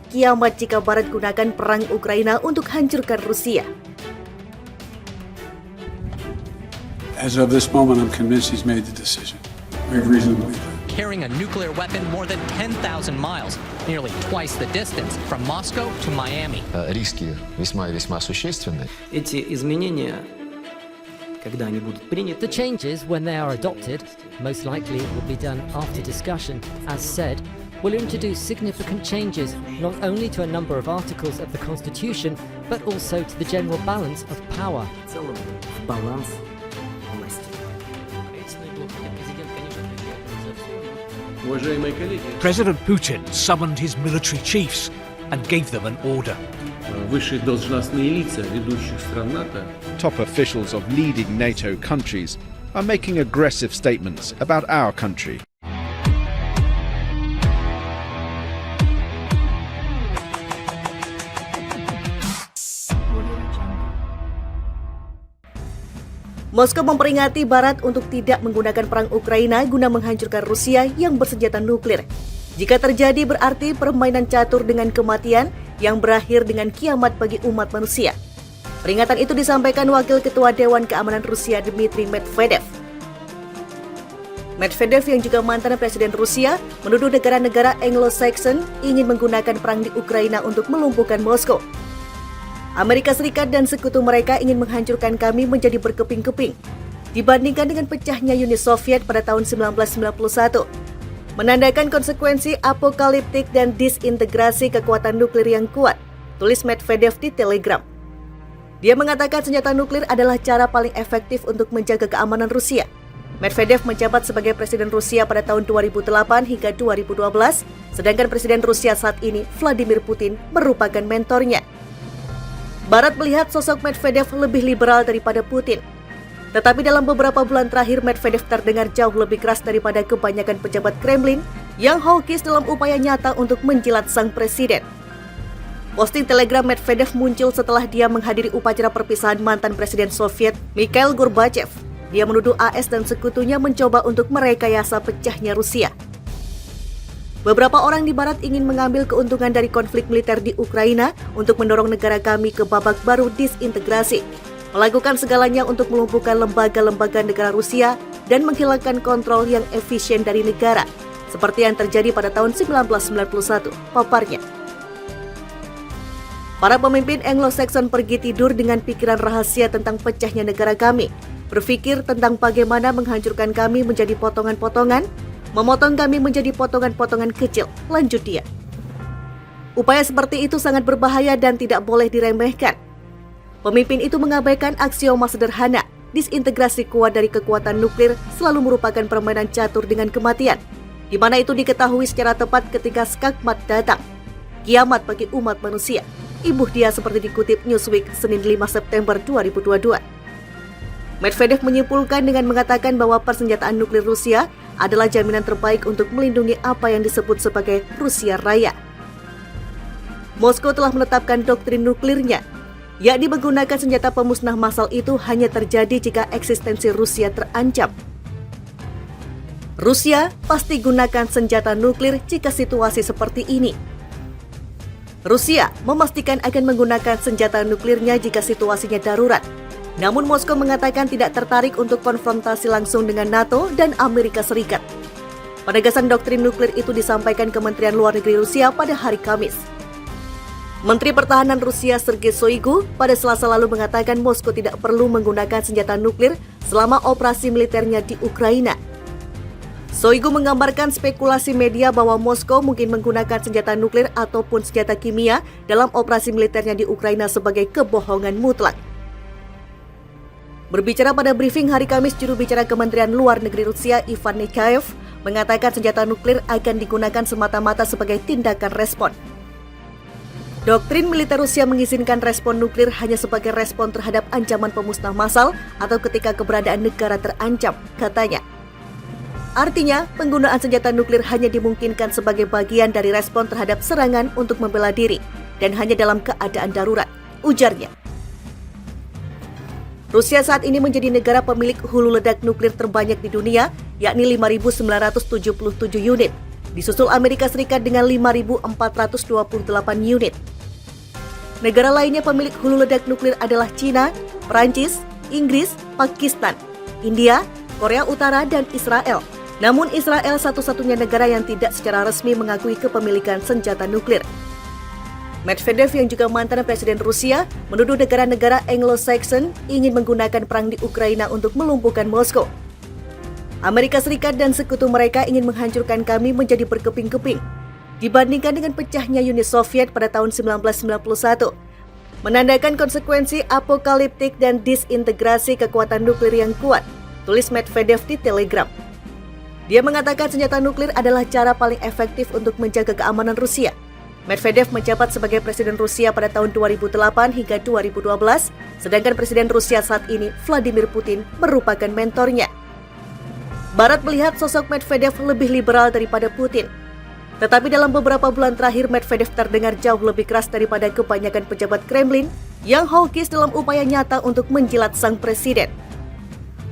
kiamat jika Barat gunakan perang Ukraina untuk hancurkan Rusia. As of this moment, I'm convinced he's made the decision. We have reason to believe that. Carrying a nuclear weapon more than 10,000 miles, nearly twice the distance from Moscow to Miami. Риски весьма и весьма существенны. Эти изменения, когда они будут приняты, The changes, when they are adopted, most likely it will be done after discussion, as said, will introduce significant changes not only to a number of articles of the Constitution, but also to the general balance of power. в целом в баланс власти. President Putin summoned his military chiefs and gave them an order. Высшие должностные лица ведущих стран НАТО Top officials of leading NATO countries are making aggressive statements about our country. Moskow memperingati Barat untuk tidak menggunakan perang Ukraina guna menghancurkan Rusia yang bersenjata nuklir. Jika terjadi berarti permainan catur dengan kematian yang berakhir dengan kiamat bagi umat manusia. Peringatan itu disampaikan Wakil Ketua Dewan Keamanan Rusia Dmitry Medvedev. Medvedev yang juga mantan Presiden Rusia menuduh negara-negara Anglo-Saxon ingin menggunakan perang di Ukraina untuk melumpuhkan Moskow. Amerika Serikat dan sekutu mereka ingin menghancurkan kami menjadi berkeping-keping dibandingkan dengan pecahnya Uni Soviet pada tahun 1991. Menandakan konsekuensi apokaliptik dan disintegrasi kekuatan nuklir yang kuat, tulis Medvedev di Telegram. Dia mengatakan senjata nuklir adalah cara paling efektif untuk menjaga keamanan Rusia. Medvedev menjabat sebagai Presiden Rusia pada tahun 2008 hingga 2012, sedangkan Presiden Rusia saat ini, Vladimir Putin, merupakan mentornya. Barat melihat sosok Medvedev lebih liberal daripada Putin. Tetapi dalam beberapa bulan terakhir, Medvedev terdengar jauh lebih keras daripada kebanyakan pejabat Kremlin yang hawkish dalam upaya nyata untuk menjilat sang presiden. Posting Telegram Medvedev muncul setelah dia menghadiri upacara perpisahan mantan Presiden Soviet Mikhail Gorbachev. Dia menuduh AS dan sekutunya mencoba untuk merekayasa pecahnya Rusia. Beberapa orang di Barat ingin mengambil keuntungan dari konflik militer di Ukraina untuk mendorong negara kami ke babak baru disintegrasi, melakukan segalanya untuk melumpuhkan lembaga-lembaga negara Rusia dan menghilangkan kontrol yang efisien dari negara, seperti yang terjadi pada tahun 1991, paparnya. Para pemimpin Anglo-Saxon pergi tidur dengan pikiran rahasia tentang pecahnya negara kami, berpikir tentang bagaimana menghancurkan kami menjadi potongan-potongan, memotong kami menjadi potongan-potongan kecil, lanjut dia. Upaya seperti itu sangat berbahaya dan tidak boleh diremehkan. Pemimpin itu mengabaikan aksioma sederhana, disintegrasi kuat dari kekuatan nuklir selalu merupakan permainan catur dengan kematian, di mana itu diketahui secara tepat ketika skakmat datang. Kiamat bagi umat manusia. Ibuh dia seperti dikutip Newsweek Senin 5 September 2022. Medvedev menyimpulkan dengan mengatakan bahwa persenjataan nuklir Rusia adalah jaminan terbaik untuk melindungi apa yang disebut sebagai Rusia Raya. Moskow telah menetapkan doktrin nuklirnya, yakni menggunakan senjata pemusnah massal itu hanya terjadi jika eksistensi Rusia terancam. Rusia pasti gunakan senjata nuklir jika situasi seperti ini. Rusia memastikan akan menggunakan senjata nuklirnya jika situasinya darurat. Namun Moskow mengatakan tidak tertarik untuk konfrontasi langsung dengan NATO dan Amerika Serikat. Penegasan doktrin nuklir itu disampaikan Kementerian Luar Negeri Rusia pada hari Kamis. Menteri Pertahanan Rusia Sergei Shoigu pada Selasa lalu mengatakan Moskow tidak perlu menggunakan senjata nuklir selama operasi militernya di Ukraina. Shoigu menggambarkan spekulasi media bahwa Moskow mungkin menggunakan senjata nuklir ataupun senjata kimia dalam operasi militernya di Ukraina sebagai kebohongan mutlak. Berbicara pada briefing hari Kamis, juru bicara Kementerian Luar Negeri Rusia Ivan Nikhaev mengatakan senjata nuklir akan digunakan semata-mata sebagai tindakan respon. Doktrin militer Rusia mengizinkan respon nuklir hanya sebagai respon terhadap ancaman pemusnah massal atau ketika keberadaan negara terancam, katanya. Artinya, penggunaan senjata nuklir hanya dimungkinkan sebagai bagian dari respon terhadap serangan untuk membela diri dan hanya dalam keadaan darurat, ujarnya. Rusia saat ini menjadi negara pemilik hulu ledak nuklir terbanyak di dunia, yakni 5.977 unit. disusul Amerika Serikat dengan 5.428 unit. Negara lainnya pemilik hulu ledak nuklir adalah China, Perancis, Inggris, Pakistan, India, Korea Utara, dan Israel. Namun Israel satu-satunya negara yang tidak secara resmi mengakui kepemilikan senjata nuklir. Medvedev yang juga mantan Presiden Rusia menuduh negara-negara Anglo-Saxon ingin menggunakan perang di Ukraina untuk melumpuhkan Moskow. Amerika Serikat dan sekutu mereka ingin menghancurkan kami menjadi berkeping-keping. Dibandingkan dengan pecahnya Uni Soviet pada tahun 1991, menandakan konsekuensi apokaliptik dan disintegrasi kekuatan nuklir yang kuat, tulis Medvedev di Telegram. Dia mengatakan senjata nuklir adalah cara paling efektif untuk menjaga keamanan Rusia. Medvedev menjabat sebagai Presiden Rusia pada tahun 2008 hingga 2012, sedangkan Presiden Rusia saat ini, Vladimir Putin, merupakan mentornya. Barat melihat sosok Medvedev lebih liberal daripada Putin. Tetapi dalam beberapa bulan terakhir, Medvedev terdengar jauh lebih keras daripada kebanyakan pejabat Kremlin yang hawkish dalam upaya nyata untuk menjilat sang presiden.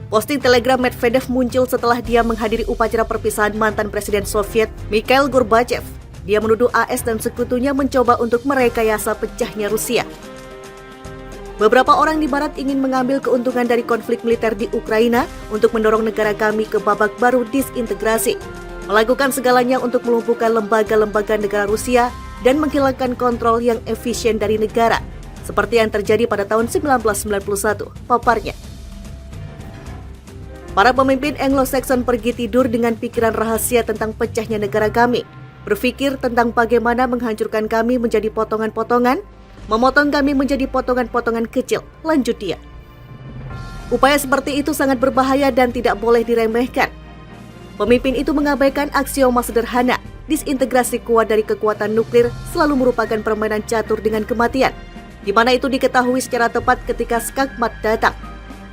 Posting Telegram Medvedev muncul setelah dia menghadiri upacara perpisahan mantan Presiden Soviet Mikhail Gorbachev. Dia menuduh AS dan sekutunya mencoba untuk merekayasa pecahnya Rusia. Beberapa orang di Barat ingin mengambil keuntungan dari konflik militer di Ukraina untuk mendorong negara kami ke babak baru disintegrasi, melakukan segalanya untuk melumpuhkan lembaga-lembaga negara Rusia dan menghilangkan kontrol yang efisien dari negara, seperti yang terjadi pada tahun 1991, paparnya. Para pemimpin Anglo-Saxon pergi tidur dengan pikiran rahasia tentang pecahnya negara kami, berpikir tentang bagaimana menghancurkan kami menjadi potongan-potongan, memotong kami menjadi potongan-potongan kecil, lanjut dia. Upaya seperti itu sangat berbahaya dan tidak boleh diremehkan. Pemimpin itu mengabaikan aksioma sederhana, disintegrasi kuat dari kekuatan nuklir selalu merupakan permainan catur dengan kematian, di mana itu diketahui secara tepat ketika skakmat datang,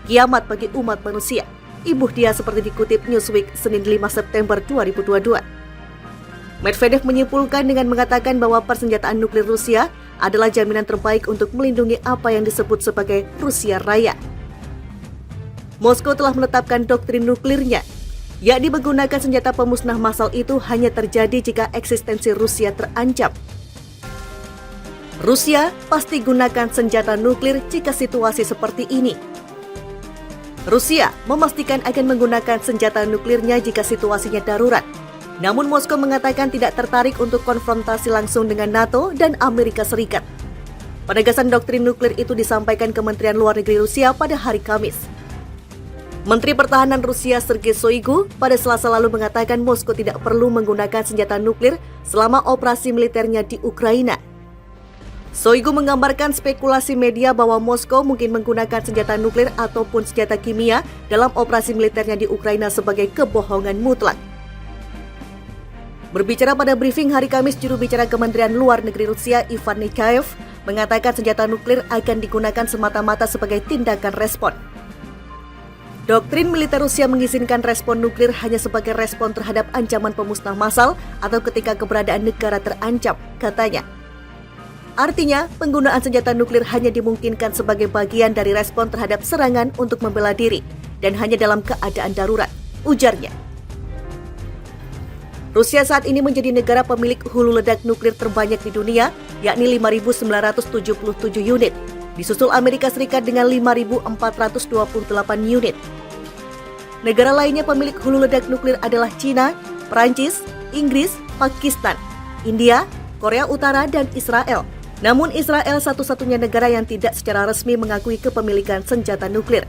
kiamat bagi umat manusia. Ibuh dia seperti dikutip Newsweek Senin 5 September 2022. Medvedev menyimpulkan dengan mengatakan bahwa persenjataan nuklir Rusia adalah jaminan terbaik untuk melindungi apa yang disebut sebagai Rusia Raya. Moskow telah menetapkan doktrin nuklirnya, yakni menggunakan senjata pemusnah massal itu hanya terjadi jika eksistensi Rusia terancam. Rusia pasti gunakan senjata nuklir jika situasi seperti ini. Rusia memastikan akan menggunakan senjata nuklirnya jika situasinya darurat. Namun Moskow mengatakan tidak tertarik untuk konfrontasi langsung dengan NATO dan Amerika Serikat. Penegasan doktrin nuklir itu disampaikan Kementerian Luar Negeri Rusia pada hari Kamis. Menteri Pertahanan Rusia Sergei Shoigu pada Selasa lalu mengatakan Moskow tidak perlu menggunakan senjata nuklir selama operasi militernya di Ukraina. Shoigu menggambarkan spekulasi media bahwa Moskow mungkin menggunakan senjata nuklir ataupun senjata kimia dalam operasi militernya di Ukraina sebagai kebohongan mutlak. Berbicara pada briefing hari Kamis, juru bicara Kementerian Luar Negeri Rusia Ivan Nikhaev mengatakan senjata nuklir akan digunakan semata-mata sebagai tindakan respon. Doktrin militer Rusia mengizinkan respon nuklir hanya sebagai respon terhadap ancaman pemusnah massal atau ketika keberadaan negara terancam, katanya. Artinya, penggunaan senjata nuklir hanya dimungkinkan sebagai bagian dari respon terhadap serangan untuk membela diri dan hanya dalam keadaan darurat, ujarnya. Rusia saat ini menjadi negara pemilik hulu ledak nuklir terbanyak di dunia, yakni 5.977 unit, disusul Amerika Serikat dengan 5.428 unit. Negara lainnya pemilik hulu ledak nuklir adalah China, Perancis, Inggris, Pakistan, India, Korea Utara, dan Israel. Namun Israel satu-satunya negara yang tidak secara resmi mengakui kepemilikan senjata nuklir.